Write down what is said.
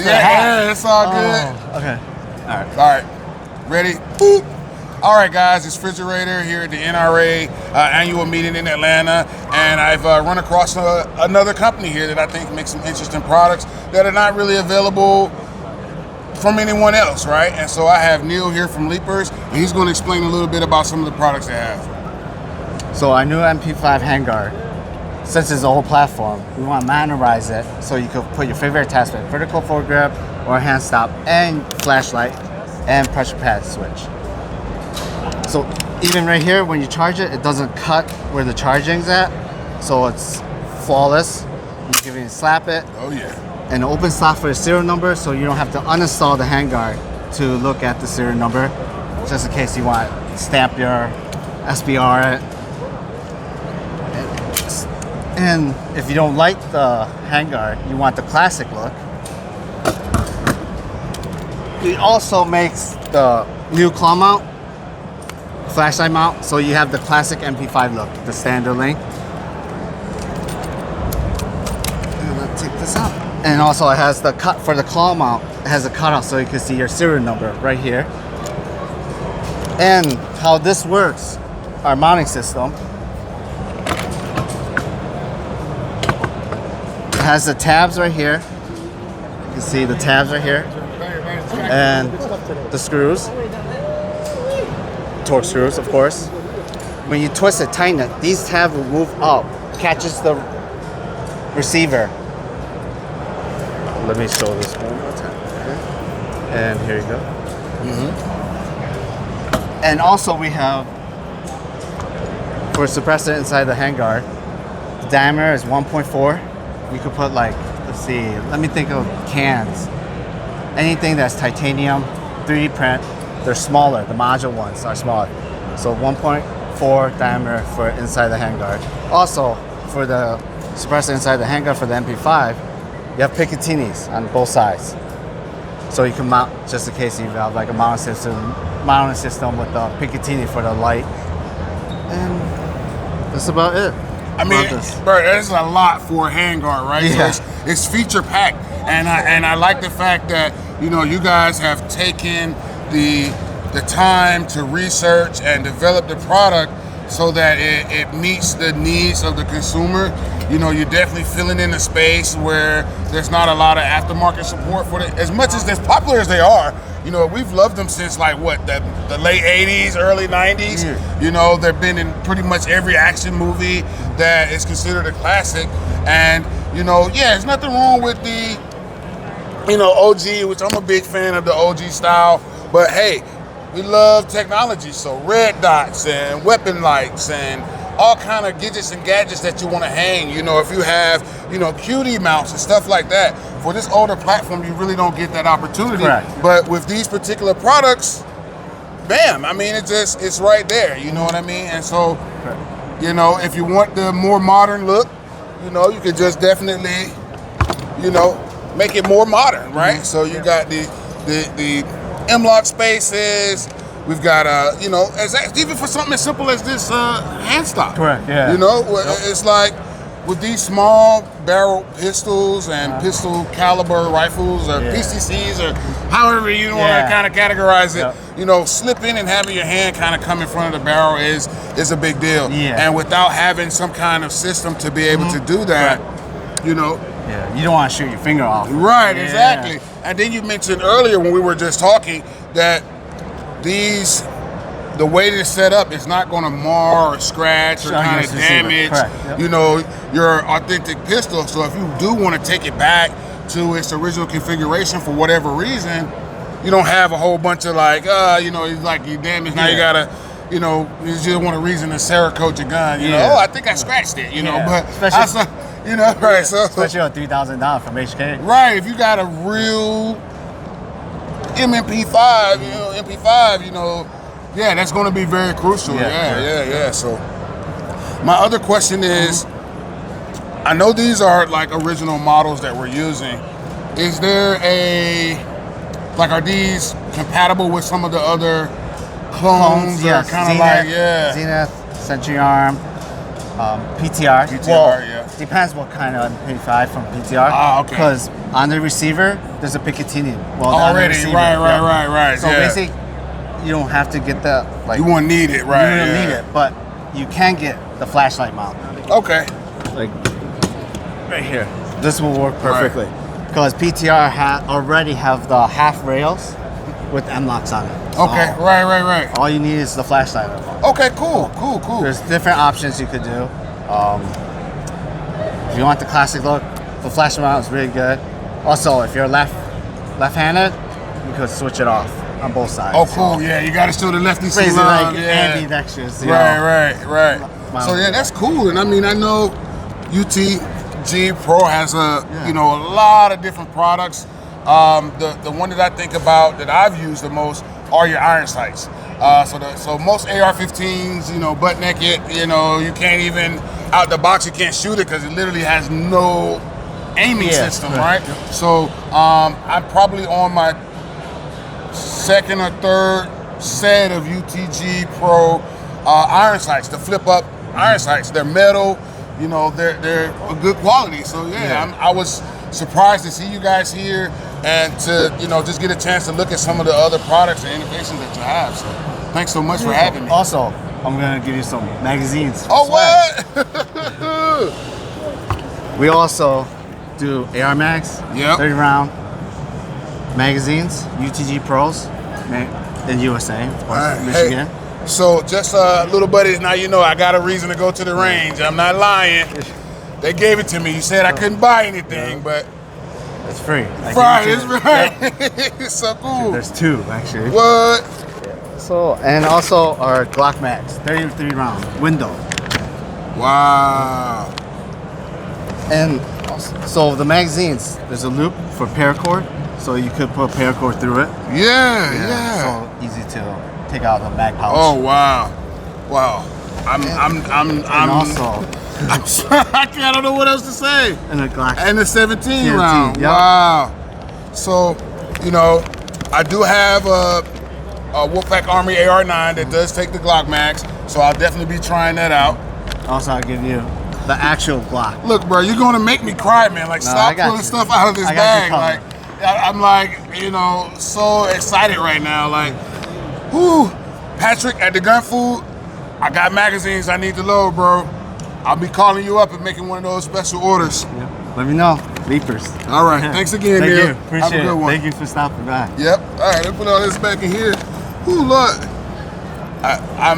the hat. Yeah, it's all good. Okay. All right. Ready? Boop. All right, guys, it's Refrigerator here at the NRA Annual meeting in Atlanta, and I've run across another company here that I think makes some interesting products that are not really available from anyone else, right? And so I have Neal here from Leapers, and he's going to explain a little bit about some of the products they have. So our new MP5 handguard, since it's a whole platform, we want to modernise it so you can put your favorite attachment, vertical foregrip or hand stop, and flashlight and pressure pad switch. So even right here, when you charge it, it doesn't cut where the charging's at, so it's flawless. You can slap it. Oh yeah. And open slot for the serial number, so you don't have to uninstall the handguard to look at the serial number, just in case you want to stamp your SBR. And if you don't like the handguard, you want the classic look. It also makes the new claw mount, flashlight mount, so you have the classic MP5 look, the standard length. And let's take this out. And also it has the cut for the claw mount. It has a cutout so you can see your serial number right here. And how this works, our mounting system. It has the tabs right here. You can see the tabs right here. And the screws. Torque screws, of course. When you twist it, tighten it, these tabs will move up, catches the receiver. Let me show this one more time. Okay. And here you go. And also we have, for suppressor inside the handguard, the diameter is 1.4. You could put like, let's see, let me think of cans. Anything that's titanium, 3D print, they're smaller. The module ones are smaller. So 1.4 diameter for inside the handguard. Also, for the suppressor inside the handguard for the MP5, you have Picatinis on both sides. So you can mount, just in case you have like a mounting system with the Picatini for the light. And that's about it. I mean, bro, that's a lot for a handguard, right? Yeah. So it's feature packed, and I like the fact that you guys have taken the time to research and develop the product so that it meets the needs of the consumer. You're definitely filling in a space where there's not a lot of aftermarket support for it. As much as popular as they are, we've loved them since like what, the late 80s, early 90s. Yeah. They've been in pretty much every action movie that is considered a classic. And, yeah, there's nothing wrong with the, OG, which I'm a big fan of the OG style. But hey, we love technology. So red dots and weapon lights and all kind of gadgets and gadgets that you want to hang. If you have, QD mounts and stuff like that. For this older platform, you really don't get that opportunity. Correct. But with these particular products, bam, I mean, it's right there. You know what I mean? And so, if you want the more modern look, you could just definitely, make it more modern, right? So you got the M-lock spaces. We've got even for something as simple as this hand stop. Correct. Yeah. It's like with these small barrel pistols and pistol caliber rifles or PCCs or however you want to kind of categorize it. Slipping and having your hand kind of come in front of the barrel is a big deal. Yeah. And without having some kind of system to be able to do that, Yeah, you don't want to shoot your finger off. Right, exactly. And then you mentioned earlier when we were just talking that the way it's set up, it's not going to mar or scratch or kind of damage, your authentic pistol. So if you do want to take it back to its original configuration for whatever reason, you don't have a whole bunch of like, you damaged. Now you gotta, you just want a reason to Cerakote your gun. I think I scratched it. But especially, right? So especially on $3,000 from H&K. Right, if you got a real MP5, MP5, that's going to be very crucial. Yeah. So my other question is, I know these are like original models that we're using. Is there are these compatible with some of the other clones? Yes, kind of Zenith, Century Arm. PTR. PTR, well, yeah. Depends what kind of MP5 from PTR. Ah, okay. Because on the receiver, there's a Picatinny. Well, on the Already, receiver, right. So basically, you don't have to get the like. You won't need it, right? You don't need it, but you can get the flashlight mount. Okay. Like right here. This will work perfectly because PTR already have the half rails with M locks on it. So Okay, right. all you need is the flashlight. Okay, cool. There's different options you could do. If you want the classic look, the flash mount is really good. Also, if you're left-handed, you could switch it off on both sides. Oh, cool. So, yeah, you got to show the lefty some crazy love. like Yeah. ambidextrous. Right. So yeah, that's cool. And I mean, I know UTG Pro has a lot of different products. The one that I think about that I've used the most are your iron sights. So most AR-15s, butt naked, you can't even out the box. You can't shoot it because it literally has no aiming system, right? So I'm probably on my second or third set of UTG Pro iron sights, the flip up iron sights. They're metal, they're a good quality. So I was surprised to see you guys here and to just get a chance to look at some of the other products and innovations that you have. So thanks so much for having me. Also, I'm gonna give you some magazines. Oh, what? We also do AR mags, 30 round magazines, UTG Pros in USA, of course, Michigan. Hey, so just little buddies, now I got a reason to go to the range. I'm not lying. They gave it to me. You said I couldn't buy anything, but it's free. It's right. It's so cool. There's two actually. What? So and also our Glock mags, 33 round window. Wow. And also, so the magazines, there's a loop for paracord, so you could put paracord through it. Yeah. So easy to take out the mag pouch. Oh wow. I'm also I don't know what else to say. And a Glock. And the 17 round. Yep. Wow. So, I do have a Wolfpack Army AR9 that does take the Glock mags, so I'll definitely be trying that out. Also, I'll give you the actual Glock. Look, bro, you're gonna make me cry, man. Like, stop pulling stuff out of this bag. Like, I'm like, so excited right now. Like, whoo, Patrick at the Gun Food, I got magazines I need to load, bro. I'll be calling you up and making one of those special orders. Yep. Let me know. Leapers. All right. Thanks again, Neal. Thank you. Appreciate Have a good one. Thank you for stopping by. Yep. All right. Let's put all this back in here. Ooh, look. I'm